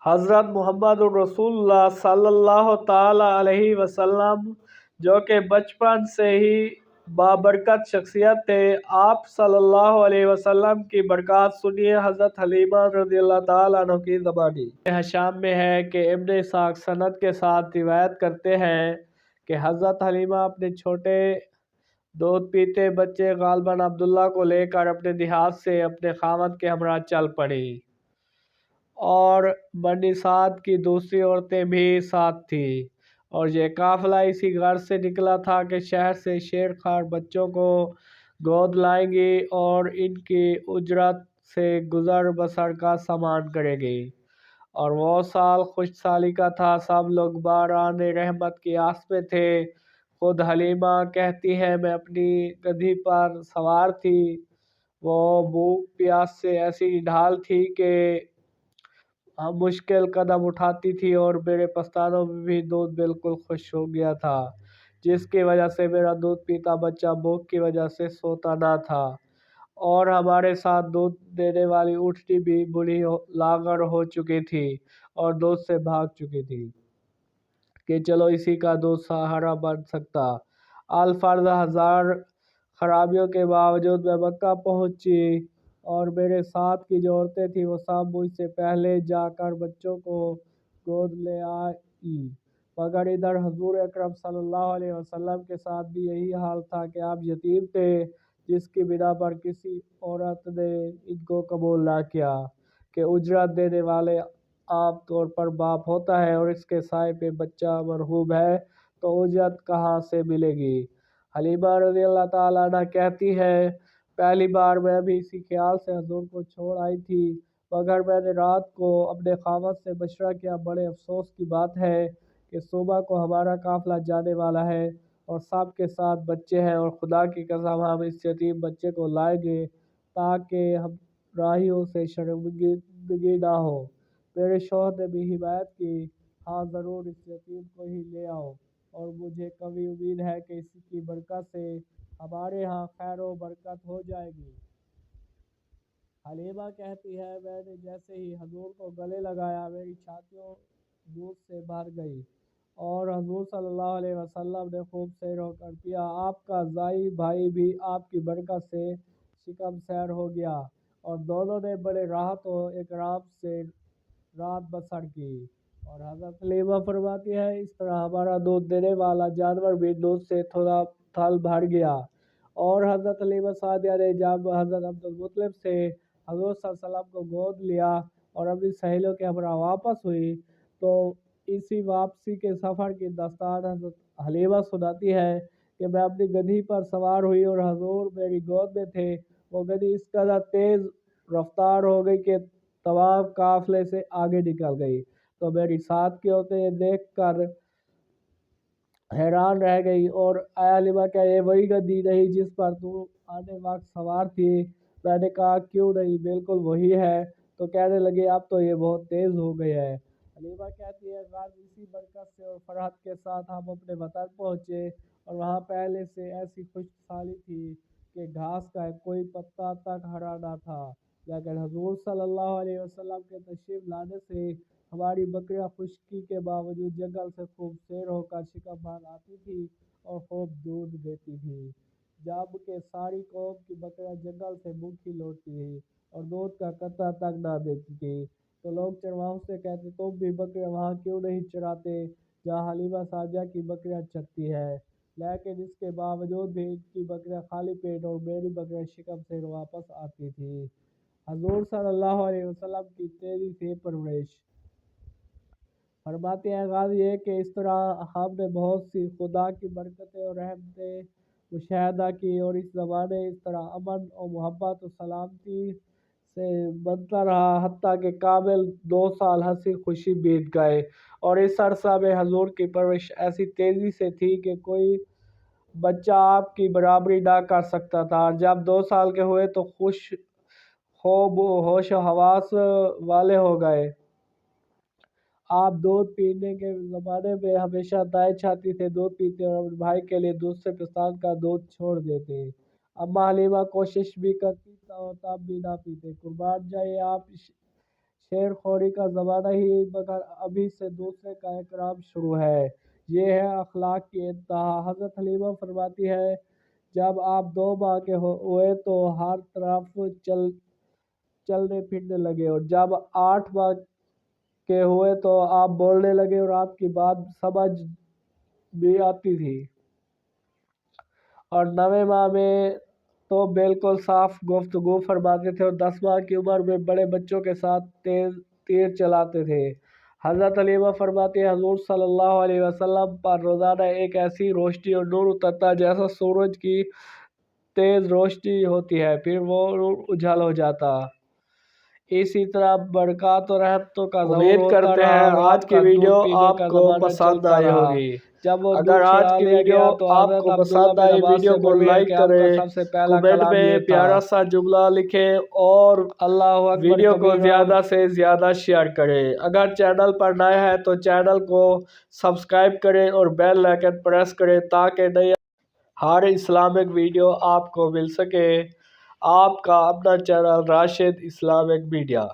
حضرت محمد رسول اللہ صلی اللہ تعالی علیہ وسلم جو کہ بچپن سے ہی بابرکت شخصیت تھے، آپ صلی اللہ علیہ وسلم کی برکات سنیے حضرت حلیمہ رضی اللہ تعالیٰ عنہ کی زبانی۔ حشام میں ہے کہ ابن اسحاق سند کے ساتھ روایت کرتے ہیں کہ حضرت حلیمہ اپنے چھوٹے دودھ پیتے بچے غالباً عبداللہ کو لے کر اپنے دیہات سے اپنے خاوند کے ہمراہ چل پڑی، اور بنی سعد کی دوسری عورتیں بھی ساتھ تھیں، اور یہ قافلہ اسی غرض سے نکلا تھا کہ شہر سے شیر خوار بچوں کو گود لائیں گی اور ان کی اجرت سے گزر بسر کا سامان کرے گی۔ اور وہ سال خوش سالی کا تھا، سب لوگ باران رحمت کی آس میں تھے۔ خود حلیمہ کہتی ہے میں اپنی گدھی پر سوار تھی، وہ بھوک پیاس سے ایسی ڈھال تھی کہ مشکل قدم اٹھاتی تھی، اور میرے پستانوں میں بھی دودھ بالکل خشک ہو گیا تھا، جس کی وجہ سے میرا دودھ پیتا بچہ بھوک کی وجہ سے سوتا نہ تھا، اور ہمارے ساتھ دودھ دینے والی اونٹنی بھی بوڑھی لاغر ہو چکی تھی اور دودھ سے بھاگ چکی تھی کہ چلو اسی کا دودھ سہارا بن سکتا۔ الفرد ہزار خرابیوں کے باوجود میں مکہ پہنچی، اور میرے ساتھ کی جو عورتیں تھیں وہ سب مجھ سے پہلے جا کر بچوں کو گود لے آئی، مگر ادھر حضور اکرم صلی اللہ علیہ وسلم کے ساتھ بھی یہی حال تھا کہ آپ یتیم تھے، جس کی بنا پر کسی عورت نے ان کو قبول نہ کیا کہ اجرت دینے والے عام طور پر باپ ہوتا ہے، اور اس کے سائے پہ بچہ مرحوم ہے تو اجرت کہاں سے ملے گی۔ حلیمہ رضی اللہ تعالیٰ عنہ کہتی ہے پہلی بار میں بھی اسی خیال سے حضور کو چھوڑ آئی تھی، مگر میں نے رات کو اپنے خاوند سے مشورہ کیا، بڑے افسوس کی بات ہے کہ صبح کو ہمارا قافلہ جانے والا ہے اور سب کے ساتھ بچے ہیں، اور خدا کی قسم ہم اس یتیم بچے کو لائیں گے تاکہ ہم راہیوں سے شرمندگی نہ ہو۔ میرے شوہر نے بھی حمایت کی، ہاں ضرور اس یتیم کو ہی لے آؤ، اور مجھے قوی امید ہے کہ اس کی برکت سے ہمارے ہاں خیر و برکت ہو جائے گی۔ حلیمہ کہتی ہے میں نے جیسے ہی حضور کو گلے لگایا میری چھاتیوں دودھ سے بھر گئی، اور حضور صلی اللہ علیہ وسلم نے خوب سیر ہو کر پیا۔ آپ کا زائی بھائی بھی آپ کی برکت سے شکم سیر ہو گیا، اور دونوں نے بڑے راحت و اکرام سے رات بسر کی۔ اور حضرت حلیمہ فرماتی ہے اس طرح ہمارا دودھ دینے والا جانور بھی دودھ سے تھوڑا تھل بھر گیا، اور حضرت حلیمہ سعدیہ نے جب حضرت عبدالمطلب سے حضور صلی اللہ علیہ وسلم کو گود لیا اور اپنی سہیلیوں کے ہمراہ واپس ہوئی، تو اسی واپسی کے سفر کی داستان حضرت حلیمہ سناتی ہے کہ میں اپنی گدھی پر سوار ہوئی اور حضور میری گود میں تھے۔ وہ گدھی اس قدر تیز رفتار ہو گئی کہ تمام قافلے سے آگے نکل گئی، تو میری ساتھ کی عورتیں یہ دیکھ کر حیران رہ گئی، اور اے حلیمہ کیا یہ وہی گدھی نہیں جس پر تو آنے وقت سوار تھی؟ میں نے کہا کیوں نہیں، بالکل وہی ہے۔ تو کہنے لگے اب تو یہ بہت تیز ہو گیا ہے۔ حلیمہ کہتی ہے غرض اسی برکت سے اور فرحت کے ساتھ ہم اپنے وطن پہنچے، اور وہاں پہلے سے ایسی خشک سالی تھی کہ گھاس کا کوئی پتا تک ہرا نہ تھا، لیکن حضور صلی اللہ علیہ وسلم کے تشریف لانے سے ہماری بکریاں خشکی کے باوجود جنگل سے خوب سیر ہو کر شکم بھر آتی تھی اور خوب دودھ دیتی تھی، جبکہ ساری قوم کی بکریاں جنگل سے بھوکی لوٹتی تھی اور دودھ کا قطرہ تک نہ دیتی تھی۔ تو لوگ چرواہوں سے کہتے تم بھی بکریاں وہاں کیوں نہیں چراتے جہاں حلیمہ سعدیہ کی بکریاں چرتی ہے، لیکن اس کے باوجود بھی ان کی بکریاں خالی پیٹ اور میری بکریاں شکم سے واپس آتی تھی۔ حضور صلی اللہ علیہ وسلم کی تیزی سے پرورش۔ فرماتے ہیں غرض یہ کہ اس طرح ہم نے بہت سی خدا کی برکتیں اور رحمتیں مشاہدہ کی، اور اس زمانے اس طرح امن و محبت و سلامتی سے بنتا رہا حتیٰ کہ کامل 2 سال ہنسی خوشی بیت گئے، اور اس عرصہ میں حضور کی پرورش ایسی تیزی سے تھی کہ کوئی بچہ آپ کی برابری نہ کر سکتا تھا، اور جب 2 سال کے ہوئے تو خوب ہوش و حواس والے ہو گئے۔ آپ دودھ پینے کے زمانے میں ہمیشہ دائیں چھاتی سے دودھ پیتے اور اپنے بھائی کے لیے دوسرے پستان کا دودھ چھوڑ دیتے۔ اماں حلیمہ کوشش بھی کرتی تب بھی نہ پیتے۔ قربان جائیں آپ شیر خوری کا زمانہ ہی مگر ابھی سے دوسرے کا اکرام شروع ہے۔ یہ ہے اخلاق کی انتہا۔ حضرت حلیمہ فرماتی ہے جب آپ 2 ماہ کے ہوئے تو ہر طرف چلنے پھرنے لگے، اور جب 8 ماہ کے ہوئے تو آپ بولنے لگے اور آپ کی بات سمجھ بھی آتی تھی، اور 9ویں ماہ میں تو بالکل صاف گفتگو فرماتے تھے، اور 10 ماہ کی عمر میں بڑے بچوں کے ساتھ تیر چلاتے تھے۔ حضرت حلیمہ فرماتی ہے حضور صلی اللہ علیہ وسلم پر روزانہ ایک ایسی روشنی اور نور اترتا جیسا سورج کی تیز روشنی ہوتی ہے، پھر وہ نور اجھل ہو جاتا۔ اسی طرح برکات اور رحمتوں کا ظہور ہوتا رہا، اور آج کی ویڈیو آپ کو پسند آئی ہوگی۔ جب وہ اگر دودھ آج چھڑا کی لیا ویڈیو گیا تو آپ حضرت کو عبداللہ پسند بن آئی، عباس ویڈیو سے کو مروی ہے لائک کہ آپ کا کریں، سب سے پہلا کمنٹ کلام میں یہ تھا، پیارا سا جملہ لکھیں اور اللہ اکبر ویڈیو کو کبیرہ۔ زیادہ سے زیادہ شیئر کریں۔ اگر چینل پر نئے ہیں تو چینل کو سبسکرائب کریں اور بیل آئکن پریس کریں تاکہ نئی ہر اسلامک ویڈیو آپ کو مل سکے۔ آپ کا اپنا چینل راشد اسلامک میڈیا۔